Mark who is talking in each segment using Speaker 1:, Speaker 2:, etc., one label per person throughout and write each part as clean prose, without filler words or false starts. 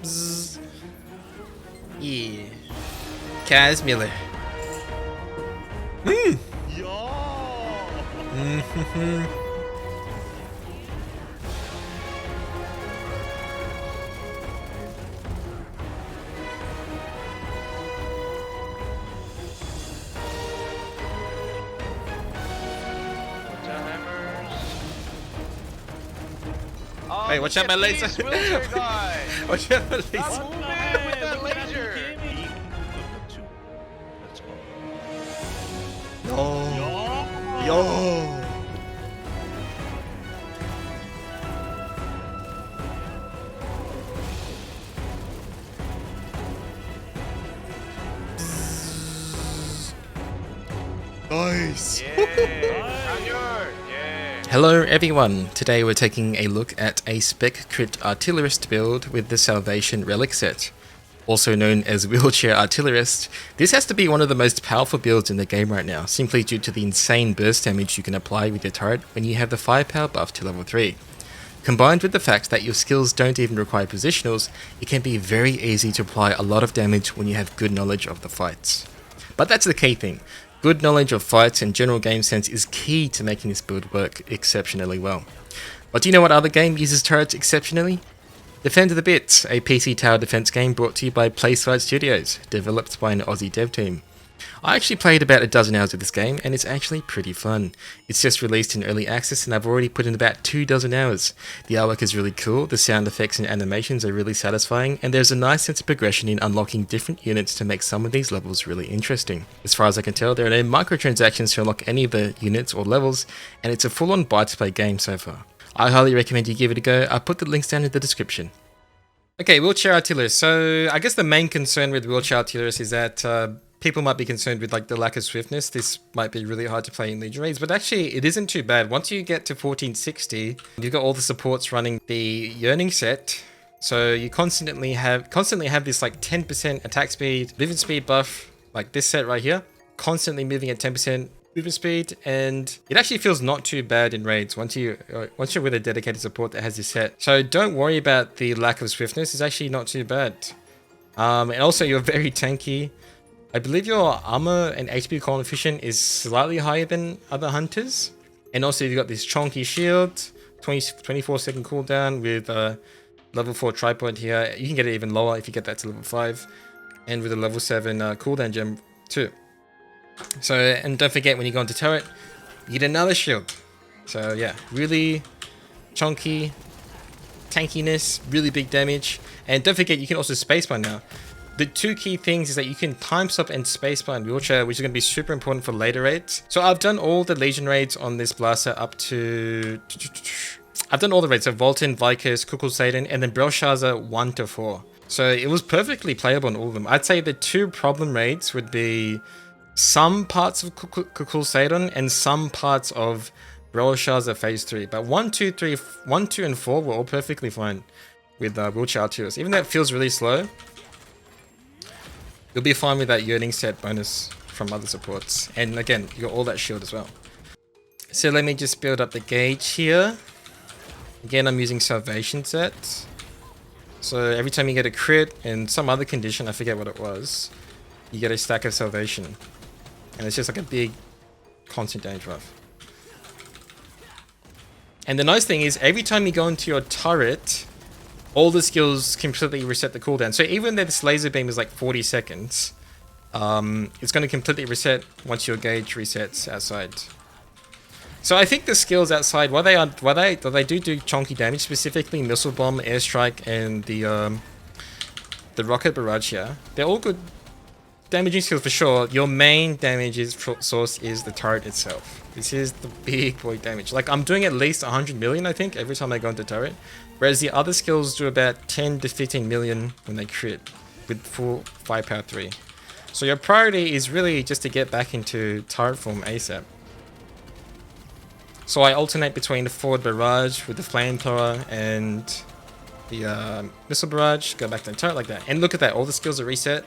Speaker 1: Bzz. Yeah. Kaz Miller. Hey, watch out my laser! Watch out my laser!
Speaker 2: Stop moving with that laser!
Speaker 1: Yo! Yo! Nice! Hello everyone, today we're taking a look at a Spec Crit Artillerist build with the Salvation Relic set. Also known as Wheelchair Artillerist, this has to be one of the most powerful builds in the game right now, simply due to the insane burst damage you can apply with your turret when you have the firepower buff to level 3. Combined with the fact that your skills don't even require positionals, it can be very easy to apply a lot of damage when you have good knowledge of the fights. But that's the key thing. Good knowledge of fights and general game sense is key to making this build work exceptionally well. But do you know what other game uses turrets exceptionally? Defend the Bits, a PC tower defense game brought to you by PlaySide Studios, developed by an Aussie dev team. I actually played about a dozen hours of this game and it's actually pretty fun. It's just released in early access and I've already put in about 24 hours. The artwork is really cool, the sound effects and animations are really satisfying, and there's a nice sense of progression in unlocking different units to make some of these levels really interesting. As far as I can tell, there are no microtransactions to unlock any of the units or levels, and it's a full-on buy-to-play game so far. I highly recommend you give it a go. I'll put the links down in the description. Okay, Wheelchair Artillerist. So I guess the main concern with Wheelchair Artillerist is that people might be concerned with like the lack of swiftness. This might be really hard to play in Legion raids, but actually it isn't too bad. Once you get to 1460, you've got all the supports running the Yearning set. So you constantly have this like 10% attack speed, movement speed buff, like this set right here, constantly moving at 10% movement speed, and it actually feels not too bad in raids once you're with a dedicated support that has this set. So don't worry about the lack of swiftness. It's actually not too bad. And also you're very tanky. I believe your armor and HP coefficient is slightly higher than other hunters, and also you've got this chonky shield, 24-second cooldown with level 4 tripod here. You can get it even lower if you get that to level 5, and with a level 7 cooldown gem too. So, and don't forget when you go into turret, you get another shield. So yeah, really chunky, tankiness, really big damage. And don't forget you can also spacebar now. The two key things is that you can time stop and spacebar in Wheelchair, which is going to be super important for later raids. So I've done all the Legion raids on this blaster up to... I've done all the raids, so Volton, Vicus, Kukul Satan, and then Belshazzar 1 to 4. So it was perfectly playable on all of them. I'd say the two problem raids would be some parts of Kukul Satan and some parts of Belshazzar Phase 3. But 1, 2, and 4 were all perfectly fine with Wheelchair Artillerist. Even though it feels really slow, you'll be fine with that Yearning set bonus from other supports. And again, you got all that shield as well. So let me just build up the gauge here. Again, I'm using Salvation set. So every time you get a crit and some other condition, I forget what it was, you get a stack of Salvation. And it's just like a big constant damage buff. And the nice thing is, every time you go into your turret, all the skills completely reset the cooldown. So even though this laser beam is like 40 seconds, it's going to completely reset once your gauge resets outside. So I think the skills outside, while they do chunky damage, specifically missile bomb, airstrike, and the rocket barrage here, they're all good damaging skills for sure. Your main damage source is the turret itself. This is the big boy damage. Like, I'm doing at least 100 million, I think, every time I go into turret. Whereas the other skills do about 10 to 15 million when they crit with full firepower 3. So your priority is really just to get back into turret form ASAP. So I alternate between the forward barrage with the flamethrower and the missile barrage, go back to the turret like that. And look at that, all the skills are reset.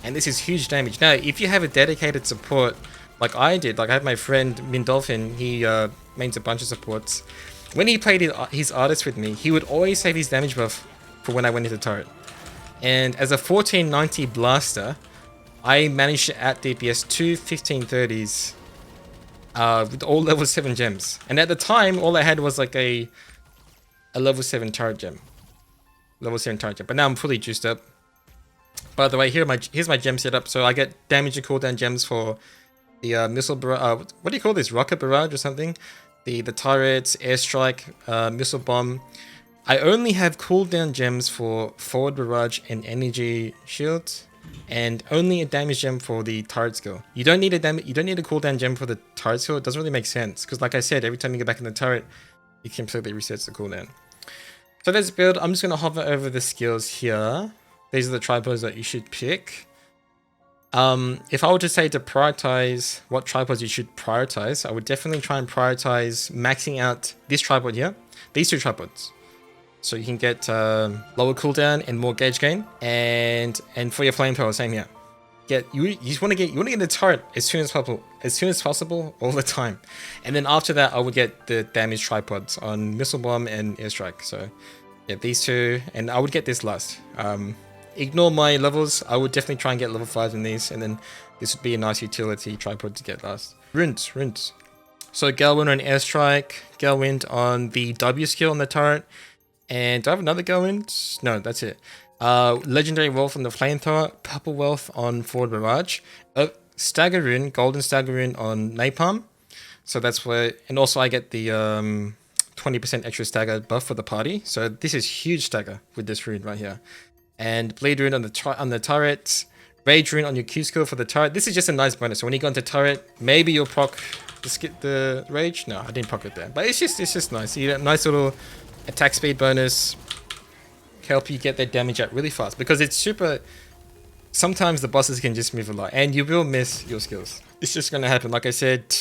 Speaker 1: And this is huge damage. Now, if you have a dedicated support, like I did, like I had my friend Mindolphin, he mains a bunch of supports. when he played his artist with me, he would always save his damage buff for when I went into turret. And as a 1490 blaster, I managed to out DPS two 1530s with all level 7 gems. And at the time, all I had was like a level 7 turret gem. Level 7 turret gem. But now I'm fully juiced up. By the way, here's my gem setup. So I get damage and cooldown gems for the missile barrage. What do you call this? Rocket barrage or something? The turrets, airstrike, missile bomb. I only have cooldown gems for forward barrage and energy shields, and only a damage gem for the turret skill. You don't need a cooldown gem for the turret skill. It doesn't really make sense because, like I said, every time you get back in the turret, it completely resets the cooldown. So let's build. I'm just gonna hover over the skills here. These are the tripods that you should pick. If I were to say to prioritize what tripods you should prioritize, I would definitely try and prioritize maxing out this tripod here, these two tripods. So you can get lower cooldown and more gauge gain, and for your flamethrower, same here. You want to get the turret as soon as possible, all the time. And then after that, I would get the damage tripods on missile bomb and airstrike. So yeah, these two, and I would get this last. Ignore my levels. I would definitely try and get level 5 in these, and then this would be a nice utility tripod to get last. Runes. So Galewind on airstrike, Galewind on the W skill on the turret. And do I have another Galewind? No, that's it. Legendary Wealth on the flamethrower, Purple Wealth on forward barrage, Stagger Rune, Golden Stagger Rune on napalm. So that's where, and also I get the 20% extra stagger buff for the party. So this is huge stagger with this rune right here. And Bleed Rune on the turret, Rage Rune on your Q skill for the turret. This is just a nice bonus. So when you go into turret, maybe you'll proc the Rage. No, I didn't proc it there, but it's just nice. You get a nice little attack speed bonus, help you get that damage out really fast because it's super. Sometimes the bosses can just move a lot and you will miss your skills. It's just going to happen. Like I said,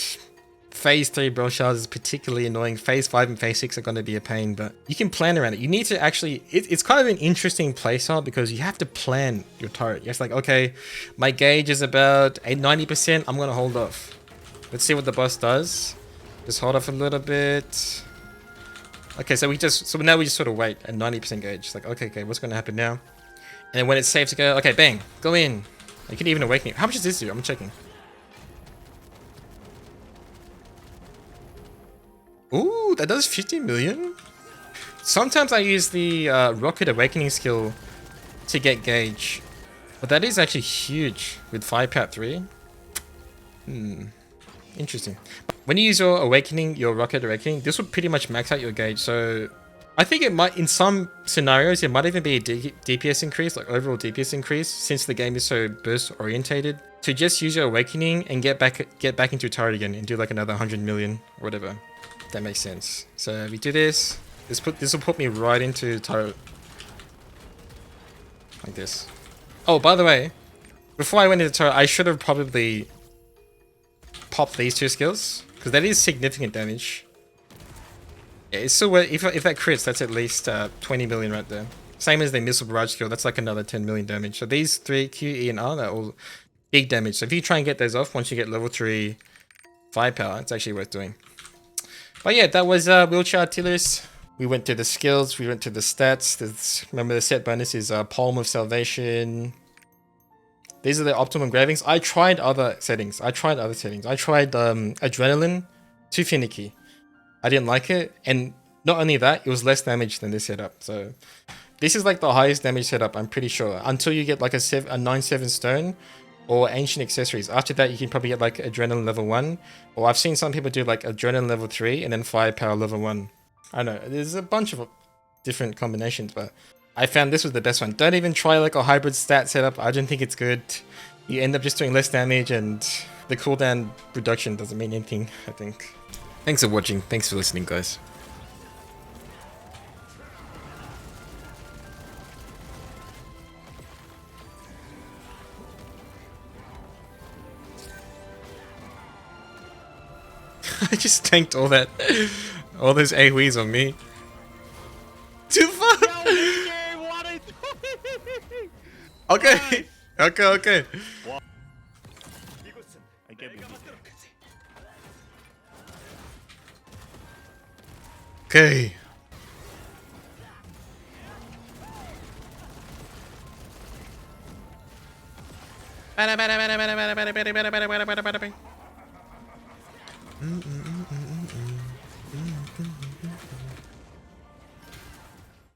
Speaker 1: phase 3 Brawl Shards is particularly annoying. Phase 5 and phase 6 are going to be a pain, but you can plan around it. You need to actually, it's kind of an interesting playstyle because you have to plan your turret. You're just like, okay, my gauge is about 90%. I'm going to hold off. Let's see what the boss does. Just hold off a little bit. Okay, so now we just sort of wait at 90% gauge. It's like, okay, what's going to happen now? And then when it's safe to go, okay, bang, go in. You can even awaken it. How much does this do? I'm checking. Ooh, that does 50 million? Sometimes I use the Rocket Awakening skill to get gauge. But that is actually huge with Firepower 3. Interesting. When you use your Awakening, your Rocket Awakening, this would pretty much max out your gauge. So I think it might, in some scenarios, it might even be a DPS increase, like overall DPS increase, since the game is so burst orientated. To just use your Awakening and get back into turret again and do like another 100 million or whatever. That makes sense. So if we do this, this will put me right into turret. Like this. Oh, by the way, before I went into turret, I should have probably popped these two skills, because that is significant damage. Yeah, it's still worth, if that crits, that's at least 20 million right there. Same as the missile barrage skill, that's like another 10 million damage. So these three, Q, E, and R, they're all big damage. So if you try and get those off once you get level 3 firepower, it's actually worth doing. But yeah, that was Wheelchair Artillerist. We went to the skills, we went to the stats. Remember the set bonus is Palm of Salvation. These are the optimum gravings. I tried other settings. I tried Adrenaline, too finicky. I didn't like it. And not only that, it was less damage than this setup. So this is like the highest damage setup, I'm pretty sure. Until you get like a 9/7 stone or ancient accessories. After that, you can probably get like Adrenaline level 1. Or I've seen some people do like Adrenaline level 3 and then Firepower level 1. I don't know. There's a bunch of different combinations, but I found this was the best one. Don't even try like a hybrid stat setup. I don't think it's good. You end up just doing less damage and the cooldown reduction doesn't mean anything, I think. Thanks for watching. Thanks for listening, guys. I just tanked all those AoEs on me. Too far. Okay. Okay. Okay.